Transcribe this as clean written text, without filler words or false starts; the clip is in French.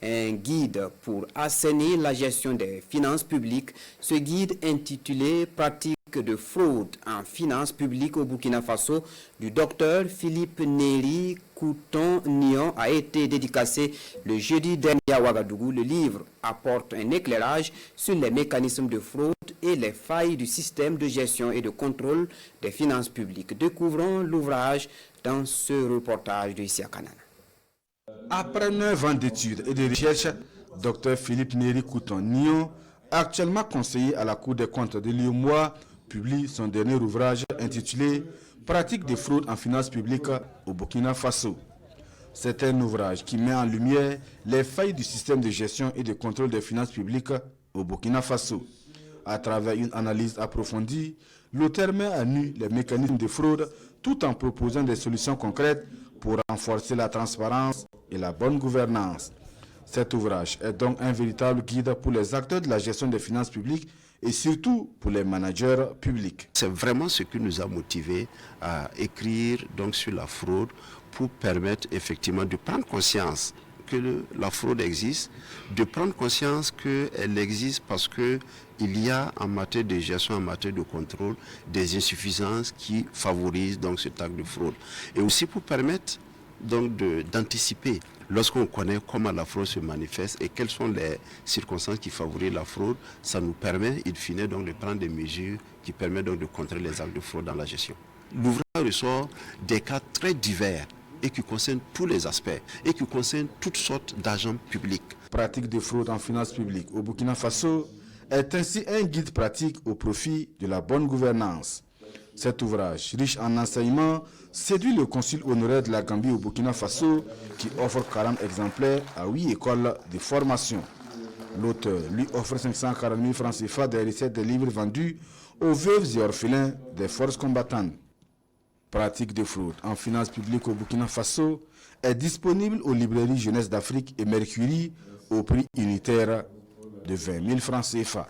un guide pour assainir la gestion des finances publiques. Ce guide intitulé « Pratique de fraude en finances publiques au Burkina Faso » du docteur Philippe Néri Couton-Nion a été dédicacé le jeudi dernier à Ouagadougou. Le livre apporte un éclairage sur les mécanismes de fraude et les failles du système de gestion et de contrôle des finances publiques. Découvrons l'ouvrage dans ce reportage de Isia Kanana. Après 9 ans d'études et de recherches, Dr Philippe Néri Couton-Nion, actuellement conseiller à la Cour des comptes de l'UEMOA, publie son dernier ouvrage intitulé « Pratique de fraude en finances publiques au Burkina Faso ». C'est un ouvrage qui met en lumière les failles du système de gestion et de contrôle des finances publiques au Burkina Faso. À travers une analyse approfondie, l'auteur met à nu les mécanismes de fraude tout en proposant des solutions concrètes pour renforcer la transparence et la bonne gouvernance. Cet ouvrage est donc un véritable guide pour les acteurs de la gestion des finances publiques et surtout pour les managers publics. C'est vraiment ce qui nous a motivés à écrire donc sur la fraude pour permettre effectivement de prendre conscience que la fraude existe, de prendre conscience qu'elle existe parce qu'il y a en matière de gestion, en matière de contrôle, des insuffisances qui favorisent donc cet acte de fraude. Et aussi pour permettre donc d'anticiper lorsqu'on connaît comment la fraude se manifeste et quelles sont les circonstances qui favorisent la fraude, ça nous permet, in fine, donc de prendre des mesures qui permettent donc de contrer les actes de fraude dans la gestion. L'ouvrage ressort des cas très divers et qui concernent tous les aspects et qui concernent toutes sortes d'agents publics. Pratique de fraude en finances publiques au Burkina Faso est ainsi un guide pratique au profit de la bonne gouvernance. Cet ouvrage, riche en enseignements, séduit le consul honoraire de la Gambie au Burkina Faso qui offre 40 exemplaires à 8 écoles de formation. L'auteur lui offre 540 000 francs CFA des recettes des livres vendus aux veuves et orphelins des forces combattantes. Pratique de fraude en finances publiques au Burkina Faso est disponible aux librairies Jeunesse d'Afrique et Mercury au prix unitaire de 20 000 francs CFA.